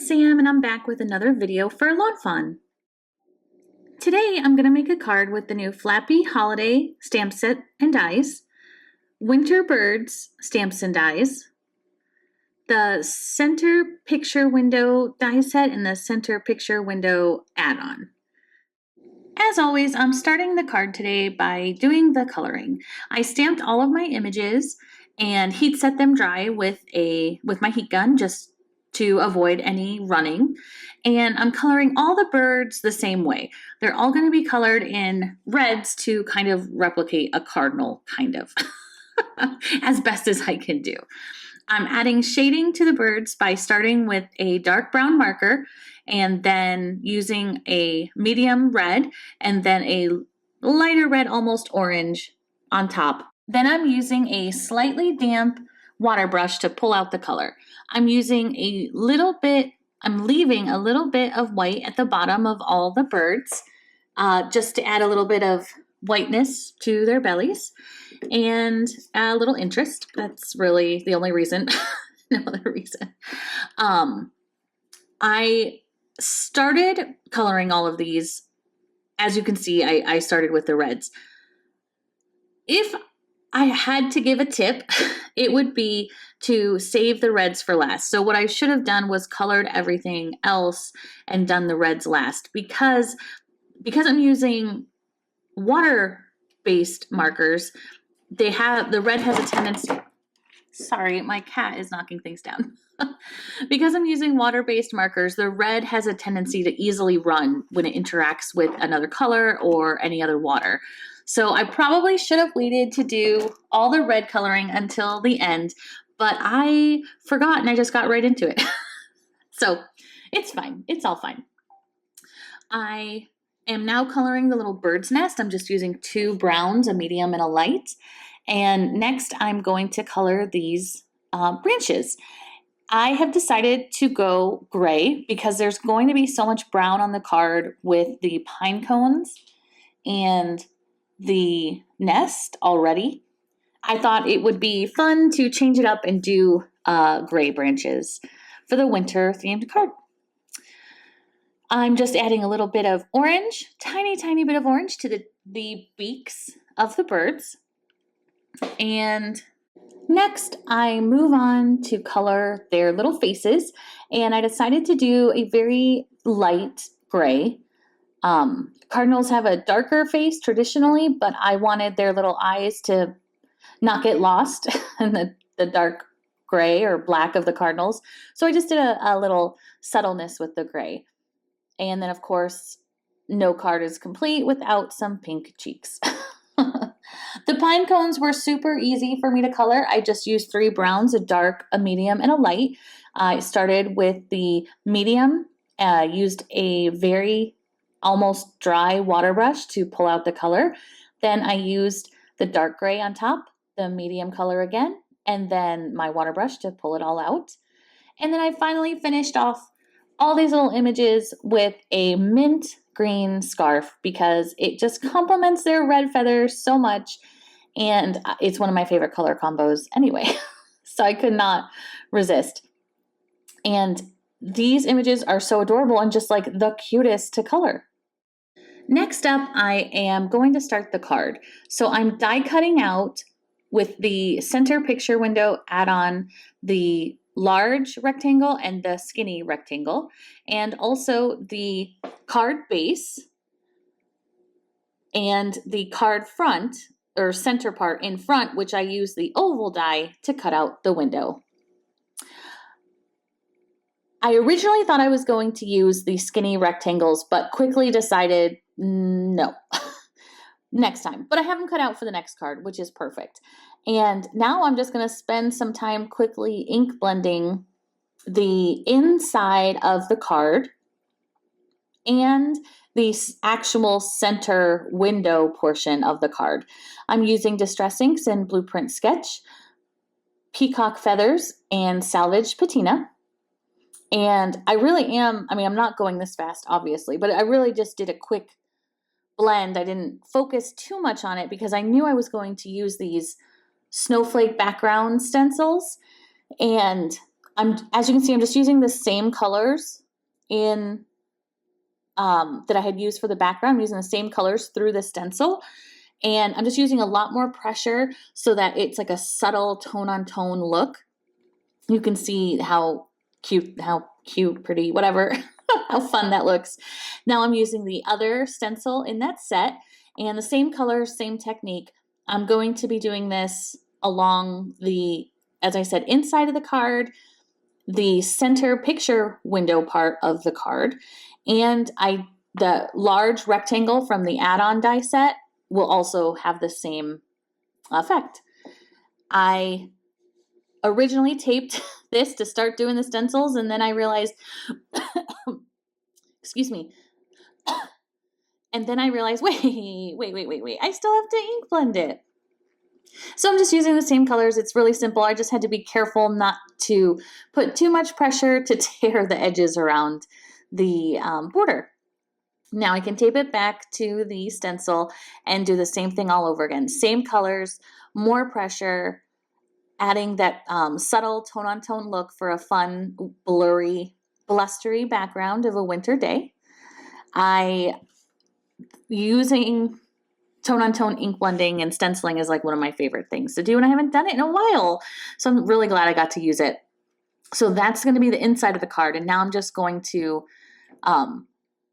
it's Sam and I'm back with another video for lawnfawn. Today I'm going to make a card with the new Flappy Holiday stamp set and dies, Winter Birds stamps and dies, the Center Picture Window die set, and the Center Picture Window add-on. As always, I'm starting the card today by doing the coloring. I stamped all of my images and heat set them dry with my heat gun just to avoid any running. And I'm coloring all the birds the same way. They're all going to be colored in reds to kind of replicate a cardinal, kind of, as best as I can do. I'm adding shading to the birds by starting with a dark brown marker and then using a medium red and then a lighter red, almost orange on top. Then I'm using a slightly damp water brush to pull out the color. I'm leaving a little bit of white at the bottom of all the birds, just to add a little bit of whiteness to their bellies and a little interest. That's really the only reason. No other reason. I started coloring all of these. As you can see, I started with the reds. If I had to give a tip, it would be to save the reds for last. So what I should have done was colored everything else and done the reds last. Because I'm using water-based markers, the red has a tendency. Sorry, my cat is knocking things down. Because I'm using water-based markers, the red has a tendency to easily run when it interacts with another color or any other water. So I probably should have waited to do all the red coloring until the end, but I forgot and I just got right into it. So it's fine. It's all fine. I am now coloring the little bird's nest. I'm just using two browns, a medium and a light. And next I'm going to color these branches. I have decided to go gray because there's going to be so much brown on the card with the pine cones and the nest already. I thought it would be fun to change it up and do gray branches for the winter themed card. I'm just adding a little bit of orange, tiny bit of orange to the beaks of the birds. And next, I move on to color their little faces, and I decided to do a very light gray. Cardinals have a darker face traditionally, but I wanted their little eyes to not get lost in the dark gray or black of the cardinals. So I just did a little subtleness with the gray. And then, of course, no card is complete without some pink cheeks. The pine cones were super easy for me to color. I just used three browns, a dark, a medium, and a light. I started with the medium, used a very almost dry water brush to pull out the color. Then I used the dark gray on top, the medium color again, and then my water brush to pull it all out. And then I finally finished off all these little images with a mint green scarf because it just complements their red feathers so much, and it's one of my favorite color combos anyway. So I could not resist. And these images are so adorable and just like the cutest to color. Next up, I am going to start the card. So I'm die cutting out with the Center Picture Window add-on the large rectangle and the skinny rectangle, and also the card base and the card front or center part in front, which I use the oval die to cut out the window. I originally thought I was going to use the skinny rectangles, but quickly decided no, next time. But I have them cut out for the next card, which is perfect. And now I'm just going to spend some time quickly ink blending the inside of the card and the actual center window portion of the card. I'm using Distress Inks and Blueprint Sketch, Peacock Feathers, and Salvage Patina. And I really am, I'm not going this fast, obviously, but I really just did a quick blend. I didn't focus too much on it because I knew I was going to use these snowflake background stencils. And As you can see, I'm just using the same colors in that I had used for the background. I'm using the same colors through the stencil, and I'm just using a lot more pressure so that it's like a subtle tone on tone look. You can see how cute, pretty, whatever, how fun that looks. Now I'm using the other stencil in that set, and the same colors, same technique. I'm going to be doing this along the, as I said, inside of the card, the center picture window part of the card, and the large rectangle from the add-on die set will also have the same effect. I originally taped this to start doing the stencils, and then I realized, excuse me, and then I realized, wait, I still have to ink blend it. So I'm just using the same colors. It's really simple. I just had to be careful not to put too much pressure to tear the edges around the border. Now I can tape it back to the stencil and do the same thing all over again. Same colors, more pressure, adding that subtle tone-on-tone look for a fun, blurry, blustery background of a winter day. Using tone-on-tone ink blending and stenciling is like one of my favorite things to do, and I haven't done it in a while, so I'm really glad I got to use it. So that's going to be the inside of the card, and now I'm just going to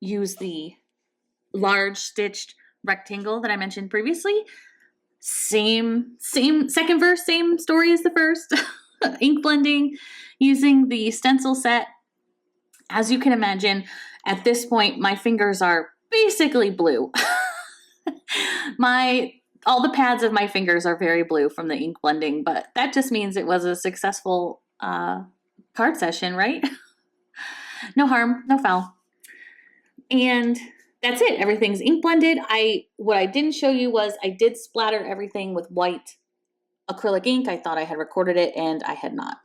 use the large stitched rectangle that I mentioned previously. Same second verse, same story as the first. Ink blending using the stencil set. As you can imagine, at this point, my fingers are basically blue. All the pads of my fingers are very blue from the ink blending, but that just means it was a successful card session, right? No harm, no foul. And that's it. Everything's ink blended. What I didn't show you was I did splatter everything with white acrylic ink. I thought I had recorded it, and I had not.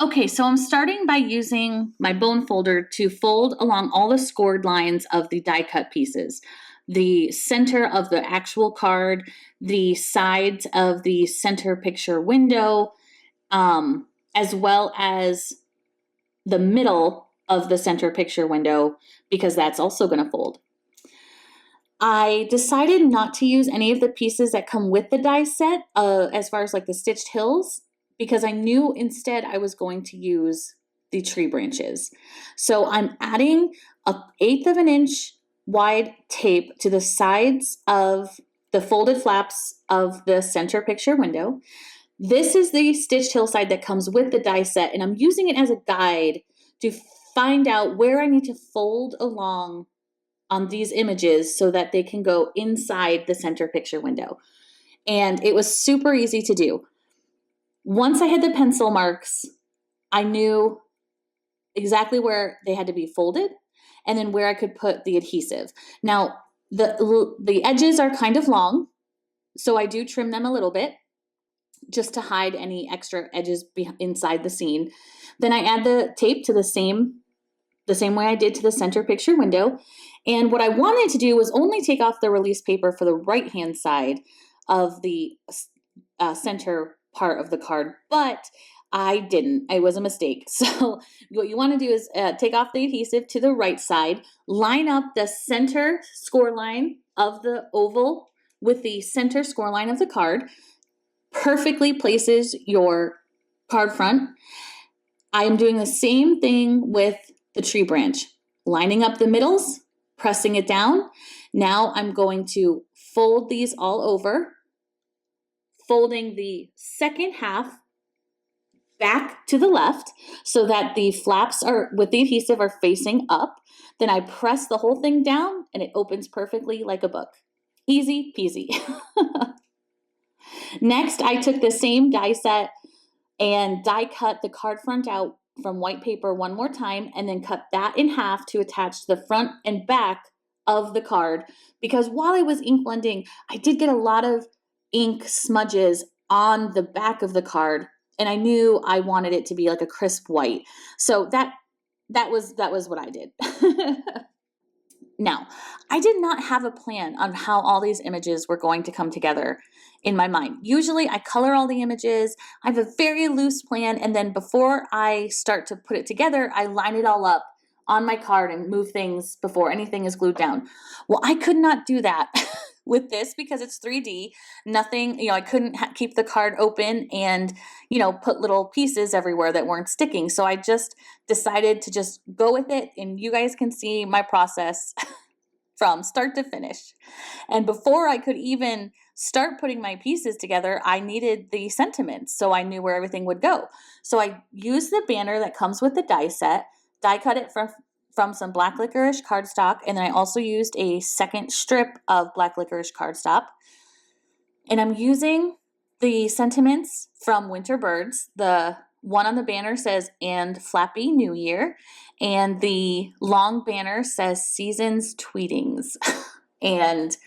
Okay, so I'm starting by using my bone folder to fold along all the scored lines of the die cut pieces. The center of the actual card, the sides of the center picture window, as well as the middle of the center picture window, because that's also going to fold. I decided not to use any of the pieces that come with the die set, as far as like the stitched hills, because I knew instead I was going to use the tree branches. So I'm adding 1/8 of an inch wide tape to the sides of the folded flaps of the center picture window. This is the stitched hillside that comes with the die set, and I'm using it as a guide to find out where I need to fold along on these images so that they can go inside the center picture window. And it was super easy to do. Once I had the pencil marks, I knew exactly where they had to be folded and then where I could put the adhesive. Now, the edges are kind of long, so I do trim them a little bit just to hide any extra edges inside the scene. Then I add the tape to the same way I did to the center picture window. And what I wanted to do was only take off the release paper for the right-hand side of the center part of the card, but I didn't. It was a mistake. So what you want to do is take off the adhesive to the right side, line up the center score line of the oval with the center score line of the card, perfectly places your card front. I am doing the same thing with the tree branch, lining up the middles, pressing it down. Now I'm going to fold these all over, folding the second half back to the left so that the flaps are with the adhesive are facing up. Then I press the whole thing down and it opens perfectly like a book. Easy peasy. Next, I took the same die set and die cut the card front out from white paper one more time, and then cut that in half to attach to the front and back of the card, because while I was ink blending, I did get a lot of ink smudges on the back of the card, and I knew I wanted it to be like a crisp white. So that was what I did. Now, I did not have a plan on how all these images were going to come together in my mind. Usually I color all the images, I have a very loose plan, and then before I start to put it together, I line it all up on my card and move things before anything is glued down. Well, I could not do that with this because it's 3D. Nothing, I couldn't keep the card open and, put little pieces everywhere that weren't sticking. So I just decided to just go with it, and you guys can see my process from start to finish. And before I could even start putting my pieces together, I needed the sentiments, so I knew where everything would go. So I used the banner that comes with the die set, die cut it from some black licorice cardstock, and then I also used a second strip of black licorice cardstock. And I'm using the sentiments from Winter Birds. The one on the banner says, "And Flappy New Year," and the long banner says, "Seasons Tweetings." And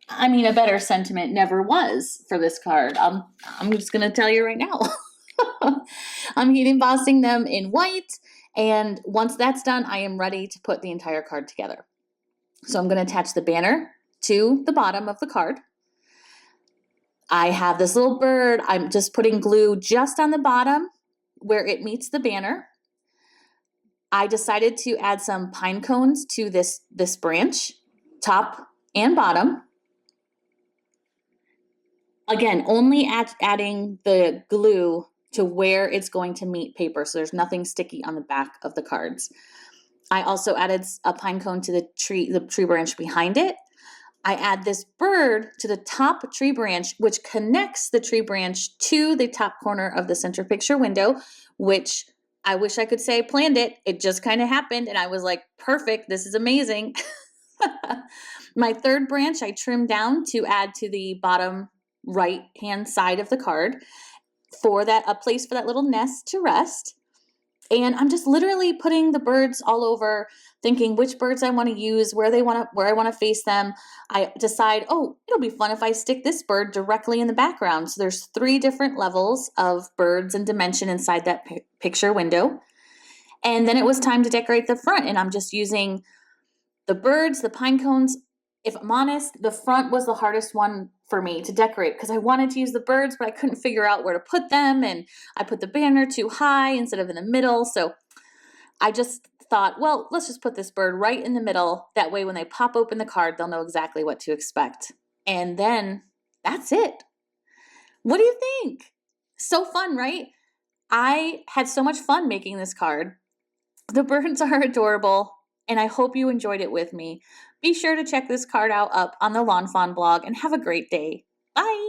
I mean, a better sentiment never was for this card. I'm just going to tell you right now. I'm heat embossing them in white, and once that's done, I am ready to put the entire card together. So I'm going to attach the banner to the bottom of the card. I have this little bird. I'm just putting glue just on the bottom where it meets the banner. I decided to add some pine cones to this branch, top and bottom. Again, only adding the glue to where it's going to meet paper, so there's nothing sticky on the back of the cards. I also added a pine cone to the tree branch behind it. I add this bird to the top tree branch, which connects the tree branch to the top corner of the center picture window, which I wish I could say I planned it. It just kind of happened, and I was like, perfect, this is amazing. My third branch I trimmed down to add to the bottom right-hand side of the card for a place for that little nest to rest. And I'm just literally putting the birds all over, thinking which birds I want to use, where I want to face them. I decide, it'll be fun if I stick this bird directly in the background. So there's 3 different levels of birds and dimension inside that picture window. And then it was time to decorate the front, and I'm just using the birds, the pine cones. If I'm honest, the front was the hardest one for me to decorate because I wanted to use the birds, but I couldn't figure out where to put them, and I put the banner too high instead of in the middle. So I just thought, well, let's just put this bird right in the middle. That way when they pop open the card, they'll know exactly what to expect. And then that's it. What do you think? So fun, right? I had so much fun making this card. The birds are adorable, and I hope you enjoyed it with me. Be sure to check this card out up on the Lawnfawn blog, and have a great day. Bye!